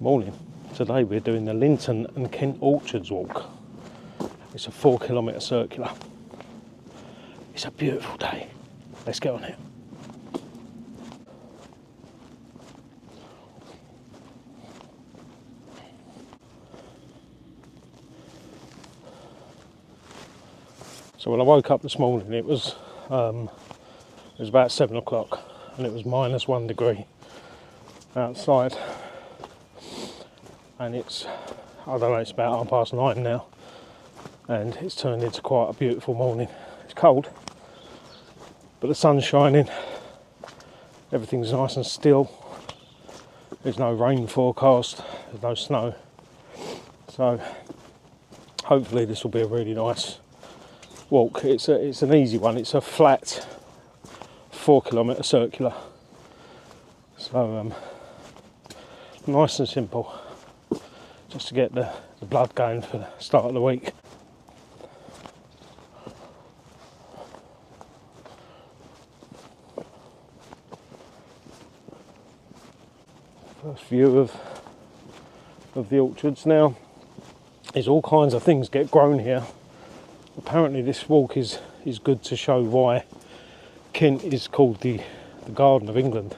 Morning. Today we're doing the Linton and Kent Orchards walk. It's a 4-kilometre circular. It's a beautiful day. Let's get on it. So when I woke up this morning, it was about 7 o'clock, and it was -1 degree outside. And it's, I don't know, it's about 9:30 now, and it's turned into quite a beautiful morning. It's cold, but the sun's shining, everything's nice and still. There's no rain forecast, there's no snow, so hopefully this will be a really nice walk. It's an easy one. It's a flat 4-kilometre circular, so nice and simple, just to get the blood going for the start of the week. First view of the orchards now. There's all kinds of things get grown here. Apparently this walk is good to show why Kent is called the Garden of England.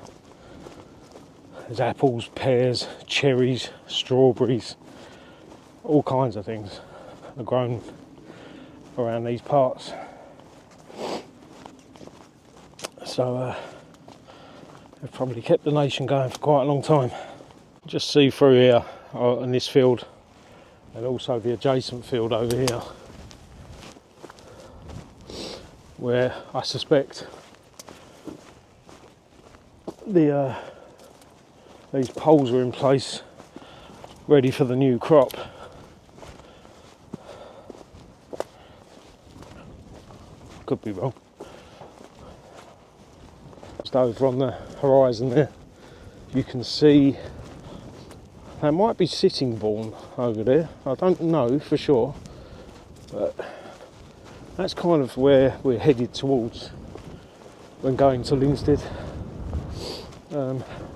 There's apples, pears, cherries, strawberries, all kinds of things are grown around these parts. So they've probably kept the nation going for quite a long time. Just see through here in this field, and also the adjacent field over here, where I suspect these poles are in place ready for the new crop. Could be wrong. Just over on the horizon there, you can see there might be Sittingbourne over there. I don't know for sure, but that's kind of where we're headed towards when going to Lynsted.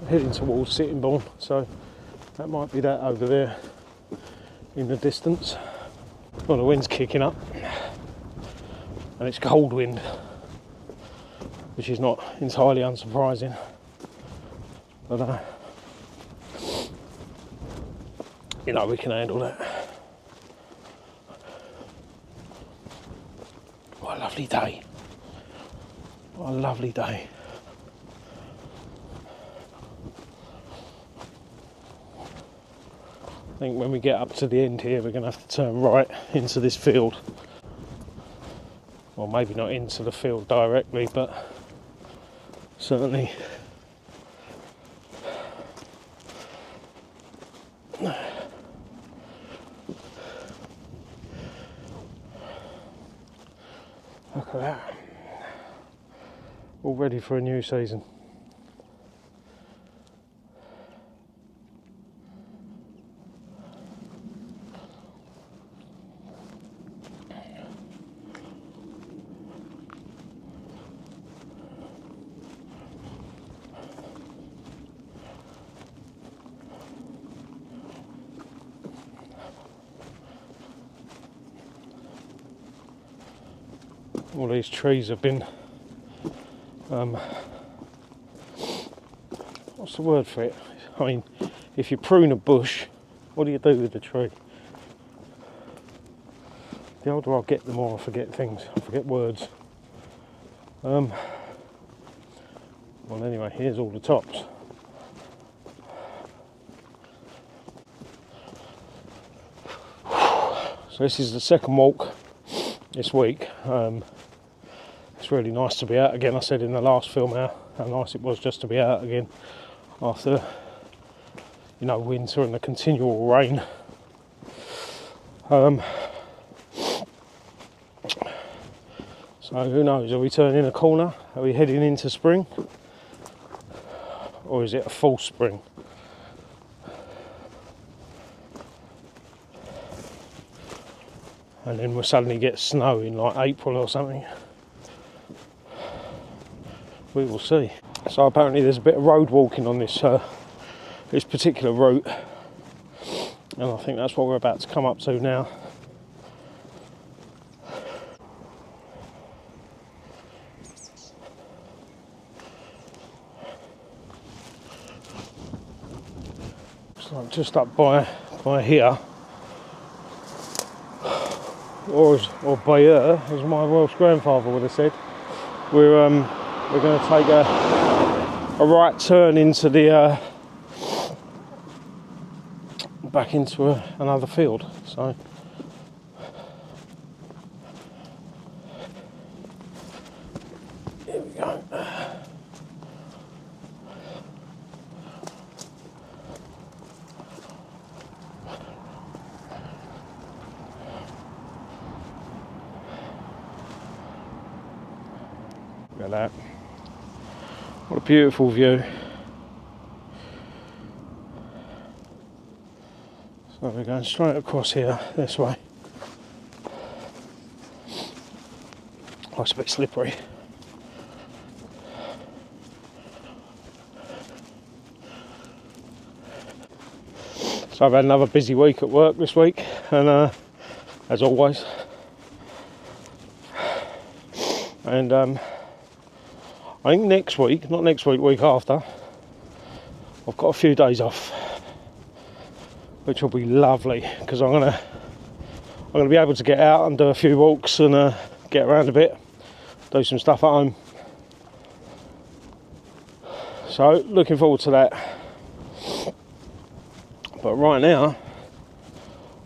Heading towards Sittingbourne, so that might be that over there in the distance. Well, the wind's kicking up, and it's cold wind, which is not entirely unsurprising, but you know, we can handle that. What a lovely day. What a lovely day. I think when we get up to the end here, we're going to have to turn right into this field. Well, maybe not into the field directly, but certainly look at that. All ready for a new season. All these trees have been, what's the word for it? I mean, if you prune a bush, what do you do with the tree? The older I get, the more I forget things. I forget words. Well, anyway, here's all the tops. So this is the second walk this week. It's really nice to be out again. I said in the last film how nice it was just to be out again after, you know, winter and the continual rain. So who knows, are we turning a corner? Are we heading into spring? Or is it a false spring? And then we'll suddenly get snow in like April or something. We will see. So apparently there's a bit of road walking on this this particular route. And I think that's what we're about to come up to now. So I'm just up by here, or Bayeux, as my Welsh grandfather would have said. We're going to take a right turn into the back into another field. So here we go. Look at that. What a beautiful view. So we're going straight across here, this way. Oh, it's a bit slippery. So I've had another busy week at work this week, and as always. And I think next week, not next week, week after, I've got a few days off, which will be lovely, because I'm gonna be able to get out and do a few walks and get around a bit, do some stuff at home. So looking forward to that. But right now,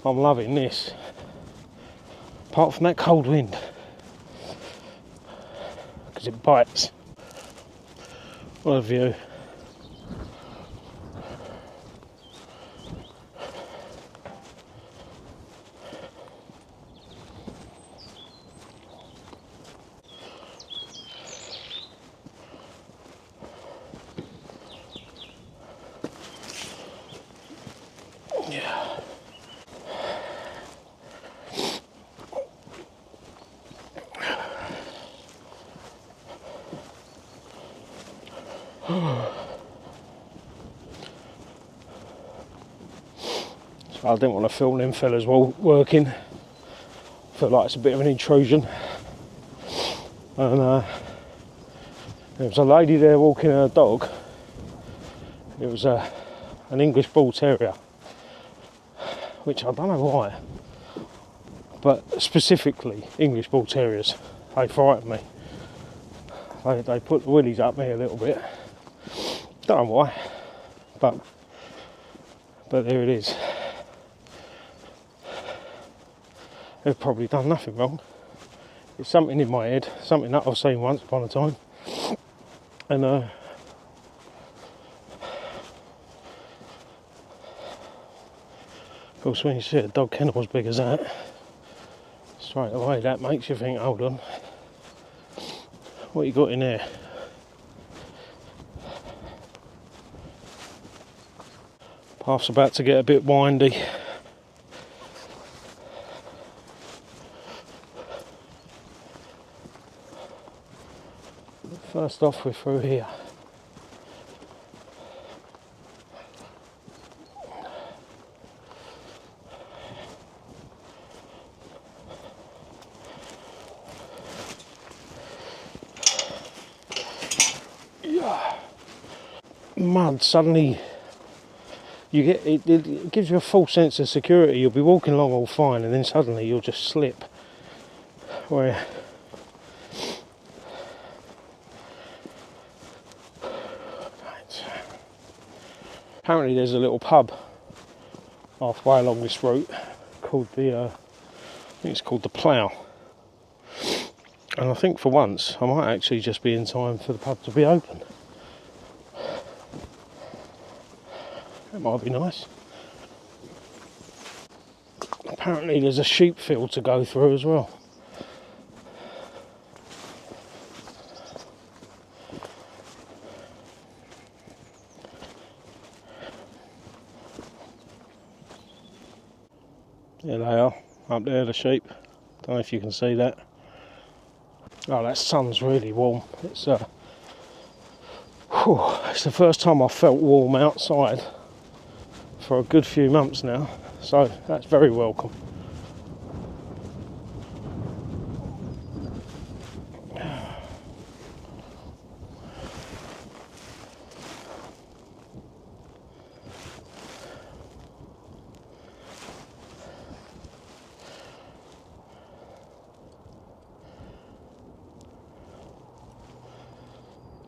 I'm loving this. Apart from that cold wind, because it bites. What a view. Yeah. So I didn't want to film them fellas while working. I feel like it's a bit of an intrusion. And there was a lady there walking her dog. It was an English Bull Terrier, which I don't know why, but specifically English Bull Terriers, they frighten me. They put the willies up me a little bit. Don't know why, but there it is. They've probably done nothing wrong. It's something in my head, something that I've seen once upon a time, and of course, when you see a dog kennel as big as that, straight away that makes you think, hold on, what you got in there? Path's about to get a bit windy. First off, we're through here. Mud, suddenly you get it gives you a false sense of security. You'll be walking along all fine, and then suddenly you'll just slip. Where apparently there's a little pub halfway along this route called I think it's called the Plough. And I think for once I might actually just be in time for the pub to be open. That might be nice. Apparently there's a sheep field to go through as well. There they are, up there, the sheep. Don't know if you can see that. Oh, that sun's really warm. It's the first time I've felt warm outside for a good few months now. so that's very welcome.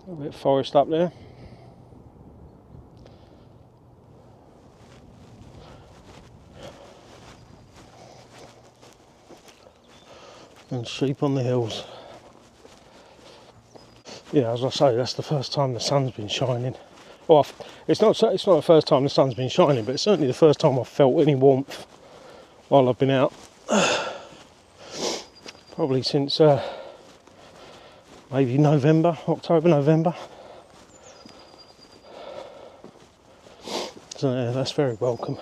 A bit of forest up there. And sheep on the hills. Yeah, as I say, that's the first time the sun's been shining. Well, it's not the first time the sun's been shining, but it's certainly the first time I've felt any warmth while I've been out. Probably since maybe October, November. So yeah, that's very welcome.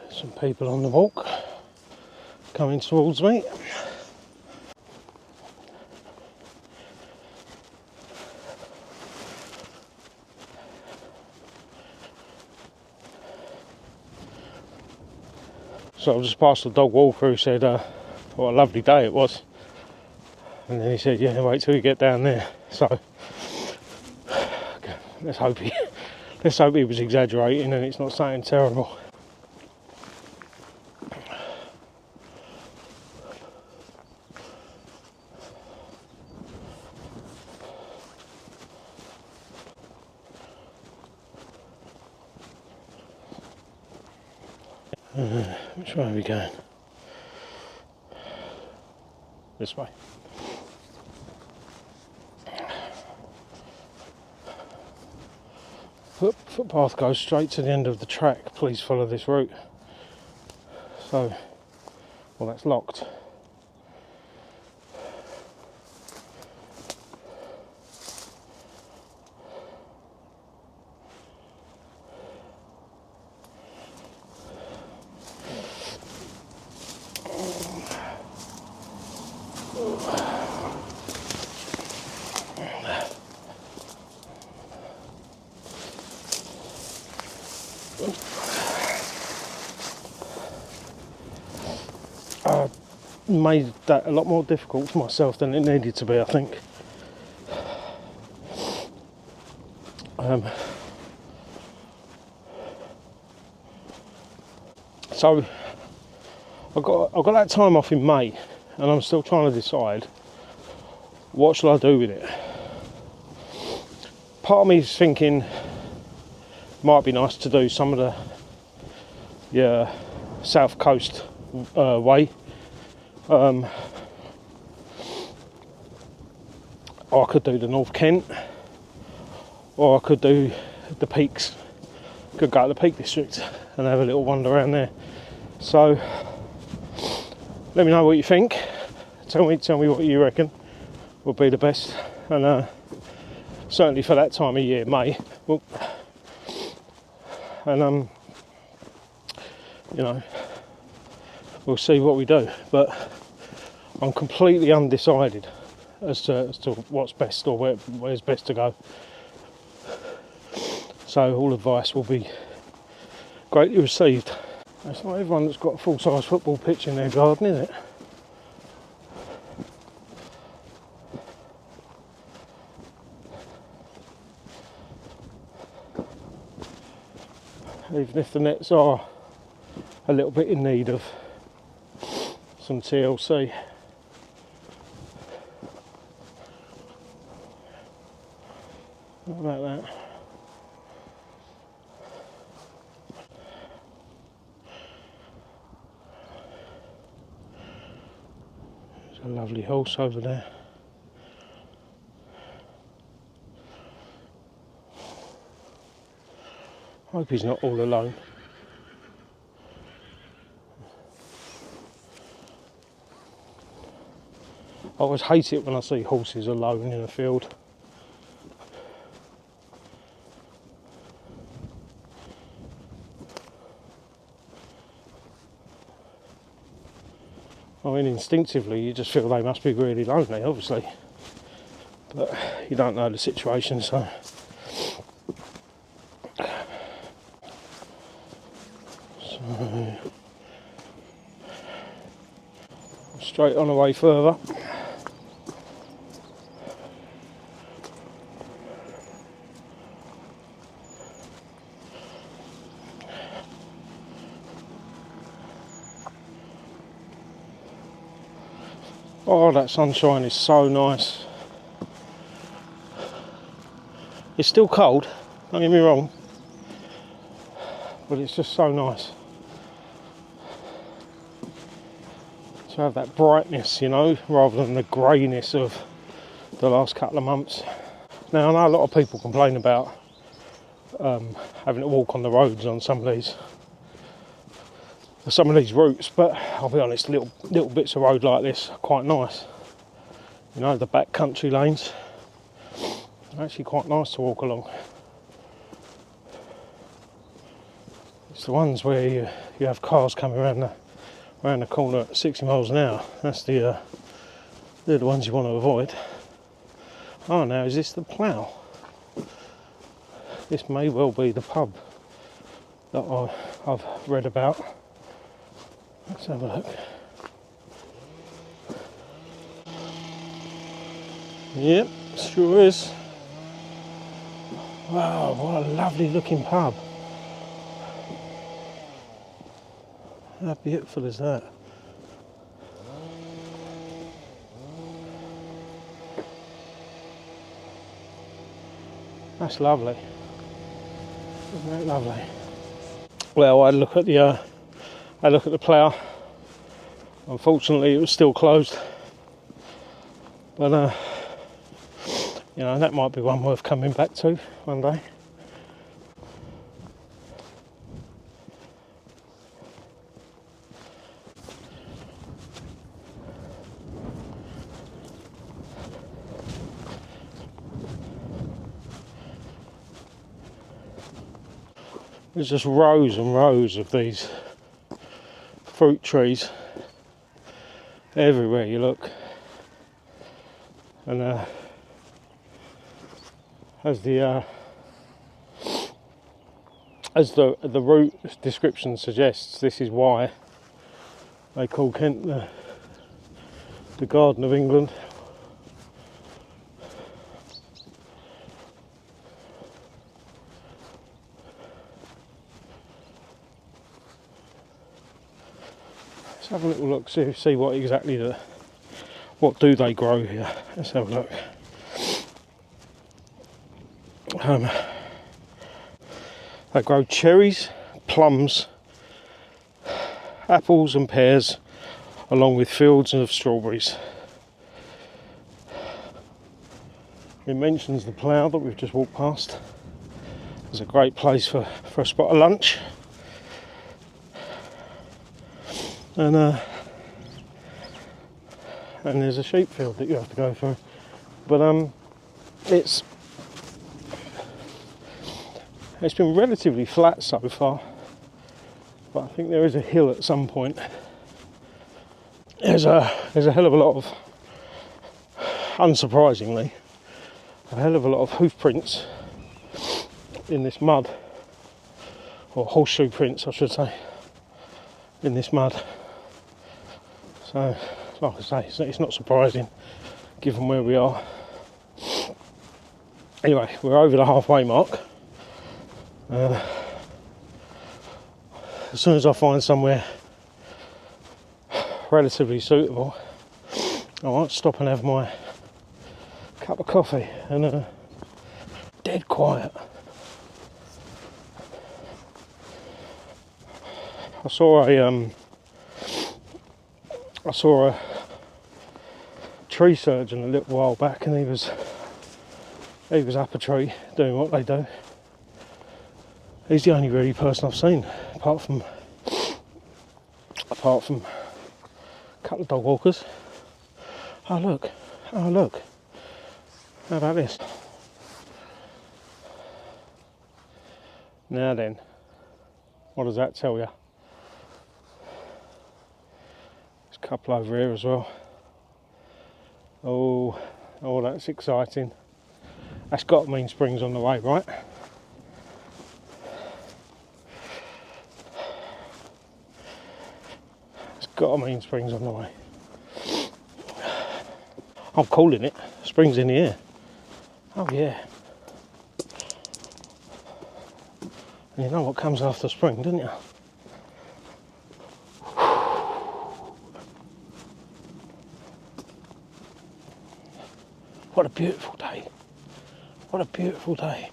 Some people on the walk coming towards me. So I just passed the dog walker who said what a lovely day it was, and then he said, yeah, wait till you get down there. So let's hope he was exaggerating and it's not something terrible. Which way are we going? This way. Footpath goes straight to the end of the track. Please follow this route. So, well, that's locked. I made that a lot more difficult for myself than it needed to be, I think. So I got that time off in May, and I'm still trying to decide what shall I do with it. Part of me is thinking might be nice to do some of the south coast way. Or I could do the North Kent, or I could do the peaks. Could go to the Peak District and have a little wander around there. So let me know what you think. Tell me what you reckon would be the best. And certainly for that time of year, May. Well, and you know, we'll see what we do. But I'm completely undecided as to what's best or where's best to go. So all advice will be greatly received. It's not everyone that's got a full-size football pitch in their garden, is it? Even if the nets are a little bit in need of some TLC. What about that? There's a lovely horse over there. I hope he's not all alone. I always hate it when I see horses alone in a field. I mean, instinctively you just feel they must be really lonely, obviously, but you don't know the situation, so. Straight on away further. Oh, that sunshine is so nice. It's still cold, don't get me wrong, but it's just so nice to have that brightness, you know, rather than the greyness of the last couple of months. Now, I know a lot of people complain about having to walk on the roads on some of these routes, but I'll be honest, little bits of road like this are quite nice. You know, the back country lanes are actually quite nice to walk along. It's the ones where you have cars coming around the corner at 60 miles an hour. That's they're the ones you want to avoid. Oh, now is this the plough? This may well be the pub that I've read about. Let's have a look. Yep, sure is. Wow, what a lovely looking pub. How beautiful is that? That's lovely. Isn't that lovely? Well, I look at the plough. Unfortunately, it was still closed. But you know, that might be one worth coming back to one day. There's just rows and rows of these fruit trees everywhere you look, and as the route description suggests, this is why they call Kent the Garden of England. Let's have a little look, see what exactly what do they grow here. Let's have a look. They grow cherries, plums, apples and pears, along with fields of strawberries. It mentions the plough that we've just walked past. It's a great place for a spot of lunch. And there's a sheep field that you have to go through, but it's been relatively flat so far, but I think there is a hill at some point. There's a hell of a lot of, unsurprisingly, a hell of a lot of hoof prints in this mud, or horseshoe prints I should say, in this mud. So, like I say, it's not surprising given where we are. Anyway, we're over the halfway mark. As soon as I find somewhere relatively suitable, I might stop and have my cup of coffee, and dead quiet. I saw a tree surgeon a little while back, and he was up a tree doing what they do. He's the only really person I've seen, apart from a couple of dog walkers. Oh look, how about this? Now then, what does that tell you? a couple over here as well. Oh, that's exciting. That's got to mean spring's on the way, right? It's got to mean spring's on the way. I'm calling it. Spring's in the air. Oh yeah. And you know what comes after spring, don't you? What a beautiful day. What a beautiful day.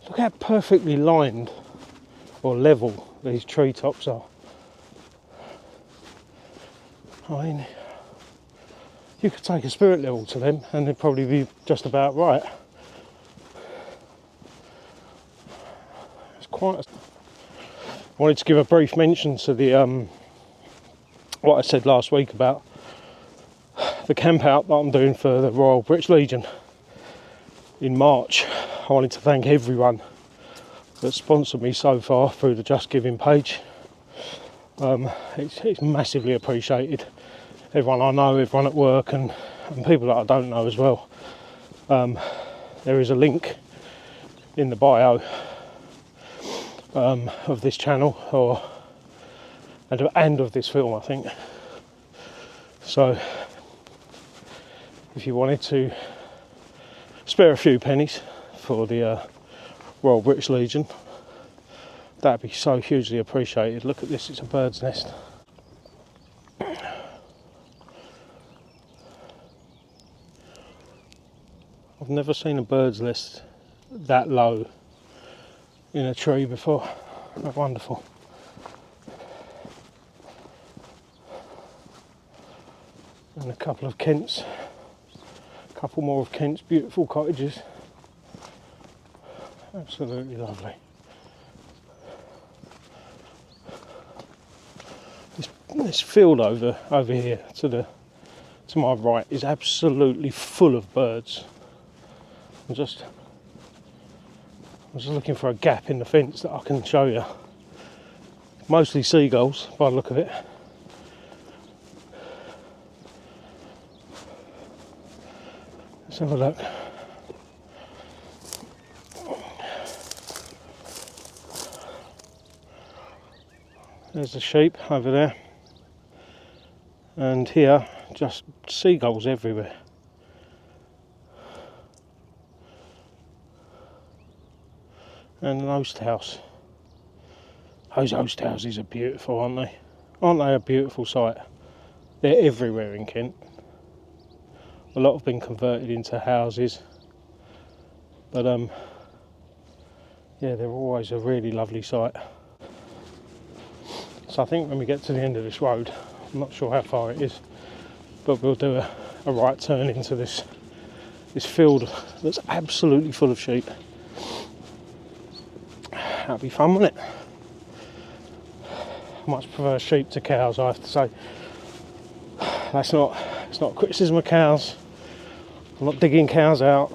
Look how perfectly lined or level these treetops are. I mean, you could take a spirit level to them and they'd probably be just about right. It's quite. I wanted to give a brief mention to the what I said last week about the camp out that I'm doing for the Royal British Legion in March. I wanted to thank everyone that's sponsored me so far through the Just Giving page. It's massively appreciated. Everyone I know, everyone at work, and people that I don't know as well. There is a link in the bio of this channel, and of this film, I think. So, if you wanted to spare a few pennies for the Royal British Legion, that'd be so hugely appreciated. Look at this, it's a bird's nest. I've never seen a bird's nest that low in a tree before. That's wonderful. And a couple of Kent's, a couple more of Kent's beautiful cottages. Absolutely lovely. This field over here to my right is absolutely full of birds. I'm just looking for a gap in the fence that I can show you. Mostly seagulls by the look of it. Let's have a look. There's the sheep over there, and here just seagulls everywhere. And an host house. Those host houses are beautiful, aren't they? Aren't they a beautiful sight? They're everywhere in Kent. A lot have been converted into houses, but yeah, they're always a really lovely sight. So I think when we get to the end of this road, I'm not sure how far it is, but we'll do a right turn into this field that's absolutely full of sheep. That'll be fun, won't it? I much prefer sheep to cows, I have to say. It's not a criticism of cows. I'm not digging cows out.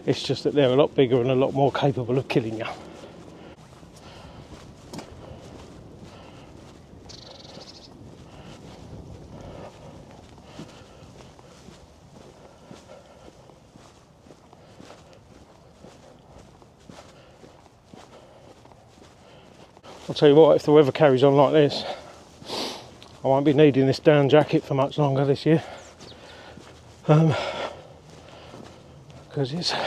It's just that they're a lot bigger and a lot more capable of killing you. I'll tell you what, if the weather carries on like this, I won't be needing this down jacket for much longer this year. Because it's a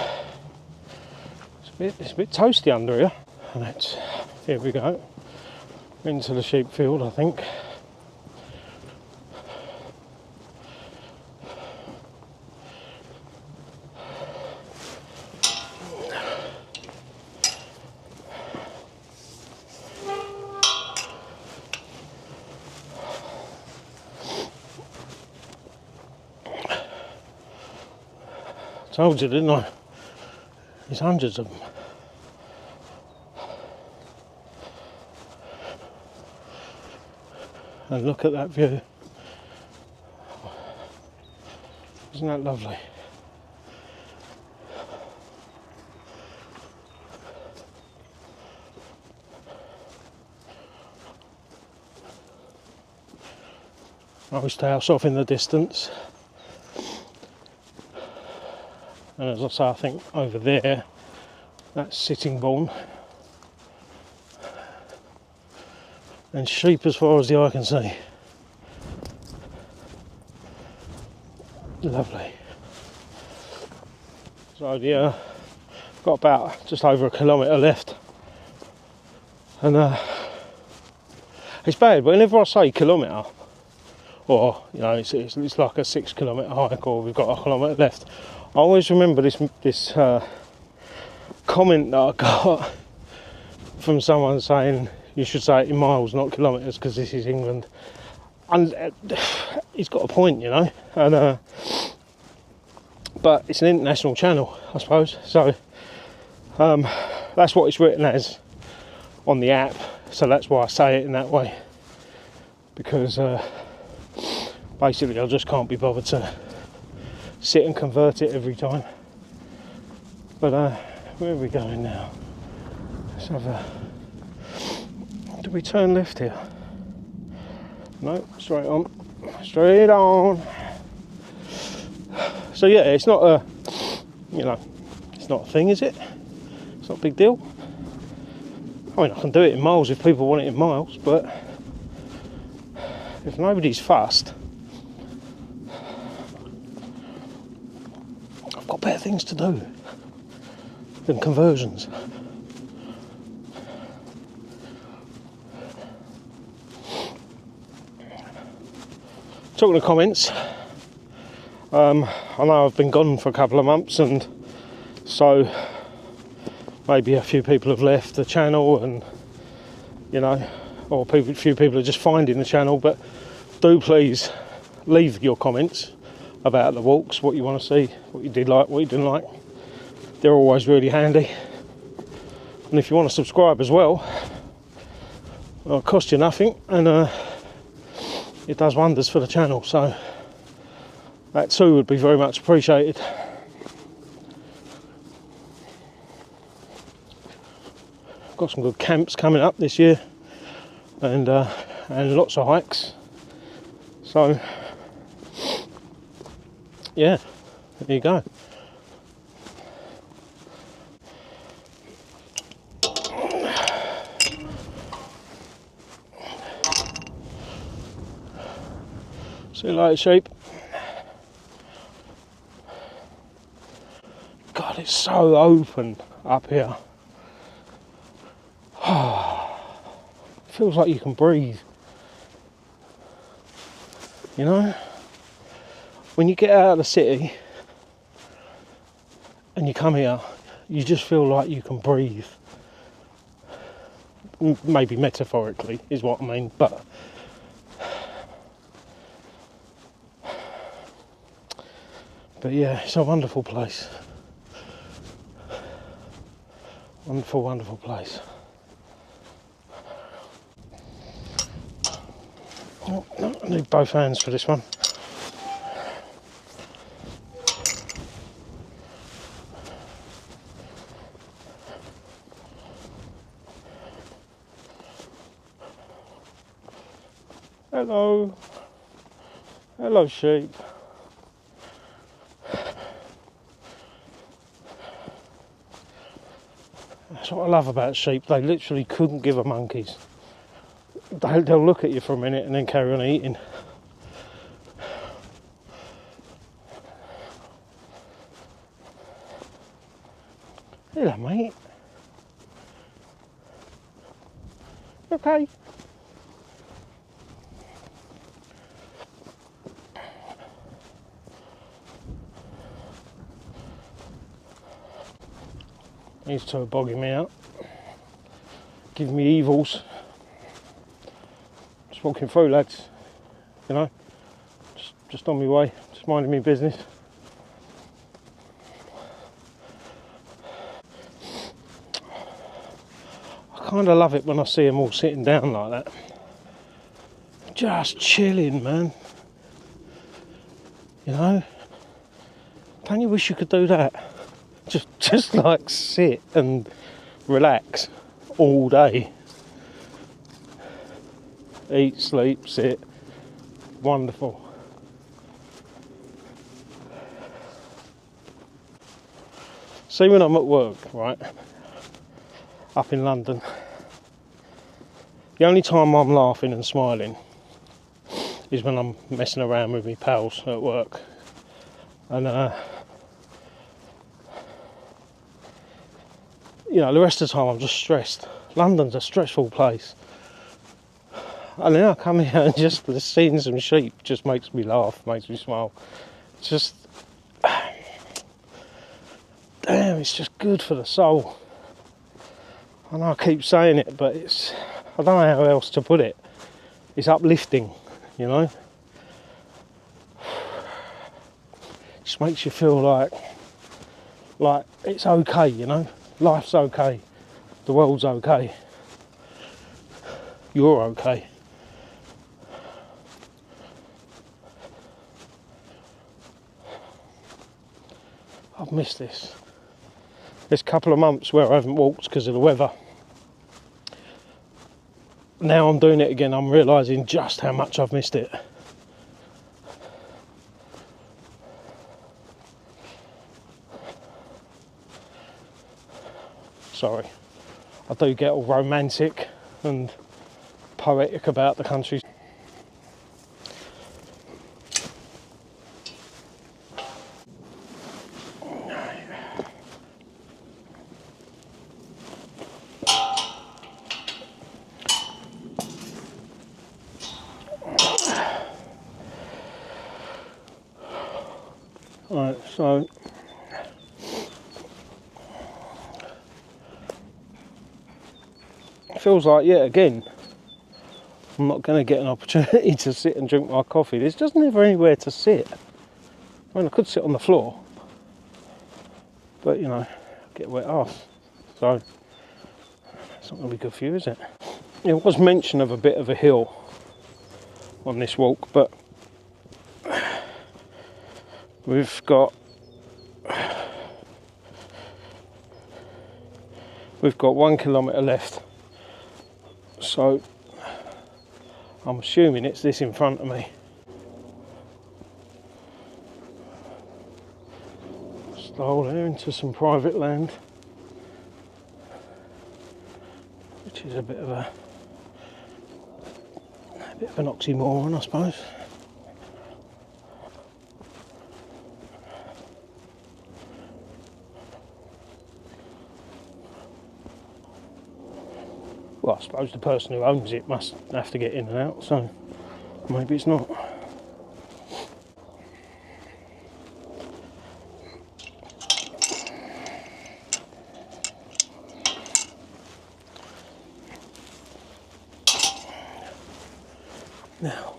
bit toasty under here. And here we go, into the sheep field, I think. Told you, didn't I? There's hundreds of them. And look at that view. Isn't that lovely? Most house off in the distance, and as I say, I think over there that's Sittingbourne, and sheep as far as the eye can see. Lovely. So yeah, got about just over a kilometre left, and it's bad whenever I say kilometre, or you know, it's like a 6 kilometre hike, or we've got a kilometre left. I always remember this comment that I got from someone saying you should say it in miles, not kilometres, because this is England. And he's got a point, you know. And but it's an international channel, I suppose. So that's what it's written as on the app. So that's why I say it in that way, because basically I just can't be bothered to sit and convert it every time. But where are we going now? Let's have a... Do we turn left here? No, straight on. Straight on. So yeah, it's not a, you know, it's not a thing, is it? It's not a big deal. I mean, I can do it in miles if people want it in miles, but if nobody's fussed, I've got better things to do than conversions. Talking of comments, I know I've been gone for a couple of months, and so maybe a few people have left the channel, and you know, or a few people are just finding the channel. But do please leave your comments about the walks, what you want to see, what you did like, what you didn't like. They're always really handy. And if you want to subscribe as well, it'll cost you nothing, and it does wonders for the channel, so that too would be very much appreciated. Got some good camps coming up this year, and lots of hikes. So yeah, there you go. See you later, sheep. God, it's so open up here. Feels like you can breathe. You know? When you get out of the city and you come here, you just feel like you can breathe. Maybe metaphorically is what I mean, but yeah, it's a wonderful place. Wonderful, wonderful place. Oh, no, I need both hands for this one. Hello. Hello, sheep. That's what I love about sheep. They literally couldn't give a monkeys. They'll look at you for a minute and then carry on eating. Hello, mate. Okay. These two are bogging me out, giving me evils. Just walking through, lads, you know, just on my way, just minding my business. I kind of love it when I see them all sitting down like that, just chilling, man, you know. Don't you wish you could do that? Just like sit and relax all day. Eat, sleep, sit. Wonderful. See, when I'm at work, right, up in London, the only time I'm laughing and smiling is when I'm messing around with my pals at work. And you know, the rest of the time I'm just stressed. London's a stressful place. And then I come here and just seeing some sheep just makes me laugh, makes me smile. It's just, damn, it's just good for the soul. I know I keep saying it, but it's, I don't know how else to put it. It's uplifting, you know. It just makes you feel like it's okay, you know. Life's okay. The world's okay. You're okay. I've missed this. There's a couple of months where I haven't walked because of the weather. Now I'm doing it again, I'm realising just how much I've missed it. Sorry, I do get all romantic and poetic about the country. Right, so it feels like yet again I'm not going to get an opportunity to sit and drink my coffee. There's just never anywhere to sit. I mean, I could sit on the floor, but you know, get wet ass. So it's not going to be good for you, is it? There was mention of a bit of a hill on this walk, but we've got 1 kilometre left, so I'm assuming it's this in front of me. Stroll there into some private land, which is a bit of an oxymoron, I suppose. Well, I suppose the person who owns it must have to get in and out, so maybe it's not. Now,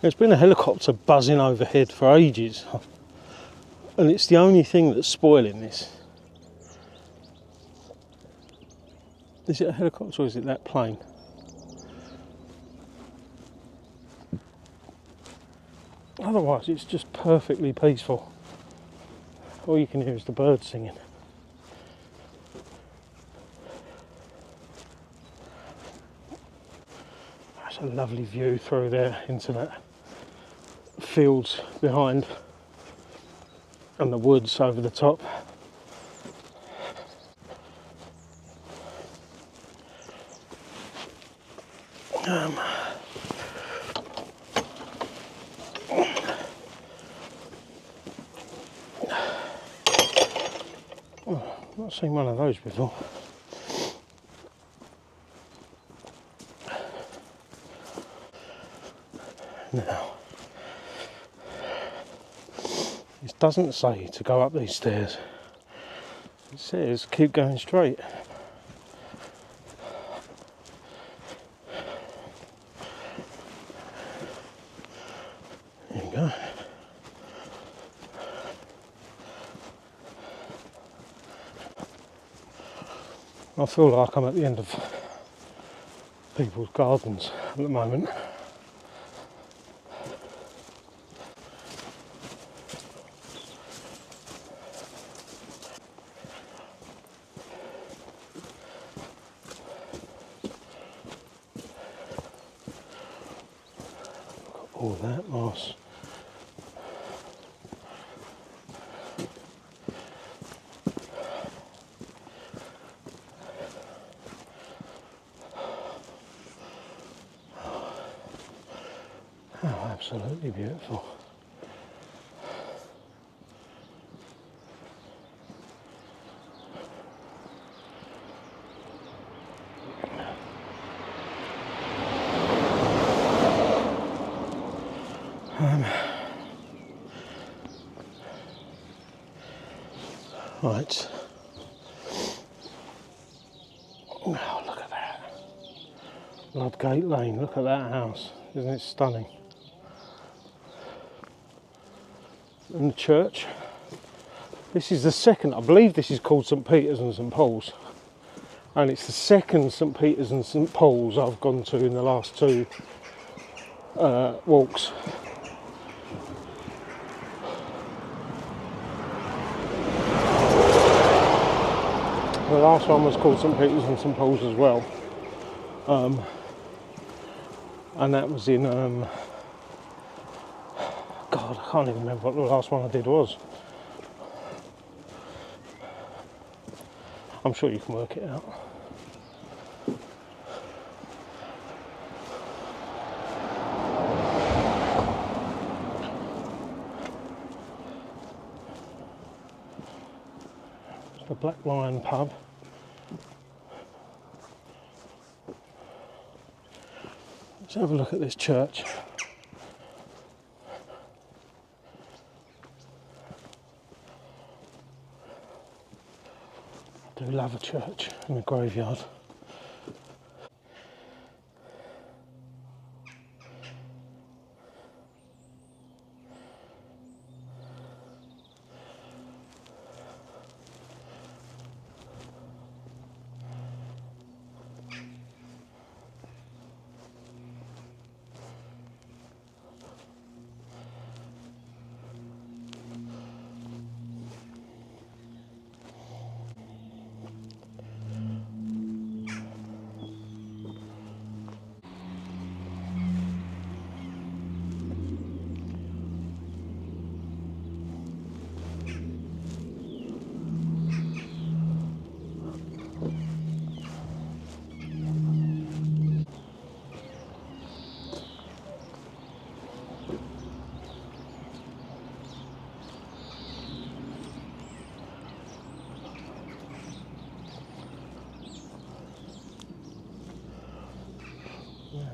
there's been a helicopter buzzing overhead for ages, and it's the only thing that's spoiling this. Is it a helicopter or is it that plane? Otherwise it's just perfectly peaceful. All you can hear is the birds singing. That's a lovely view through there into that fields behind and the woods over the top. I've not seen one of those before. Now, it doesn't say to go up these stairs. It says keep going straight. There you go. I feel like I'm at the end of people's gardens at the moment. Oh, that moss. Oh, absolutely beautiful. Right. Oh, look at that. Ludgate Lane, look at that house. Isn't it stunning? And the church. This is the second, I believe this is called St Peter's and St Paul's. And it's the second St Peter's and St Paul's I've gone to in the last two walks. The last one was called St Peter's and St Paul's as well. And that was in, God, I can't even remember what the last one I did was. I'm sure you can work it out. It's the Black Lion pub. Let's have a look at this church. I do love a church and a graveyard.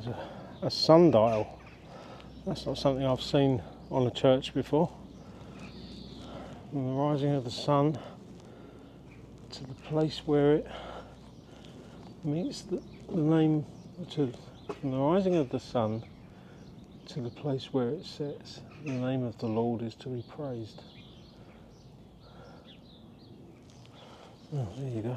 There's a sundial. That's not something I've seen on a church before. From the rising of the sun to the place where it meets the name, from the rising of the sun to the place where it sets, the name of the Lord is to be praised. Oh, there you go.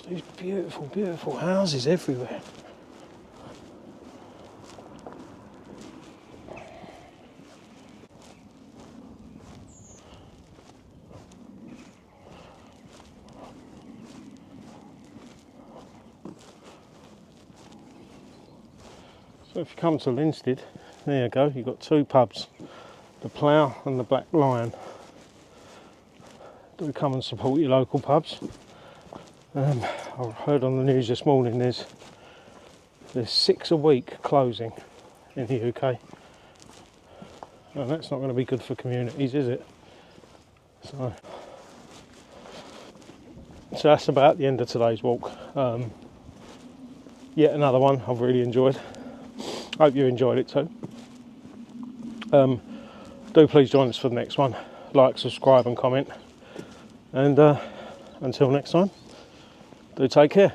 These beautiful, beautiful houses everywhere. So if you come to Lynsted, there you go, you've got two pubs, the Plough and the Black Lion. Do come and support your local pubs. I heard on the news this morning there's 6 a week closing in the UK, and that's not going to be good for communities, is it? So that's about the end of today's walk. Yet another one I've really enjoyed. Hope you enjoyed it too. Do please join us for the next one. Like, subscribe and comment, and until next time, do take care.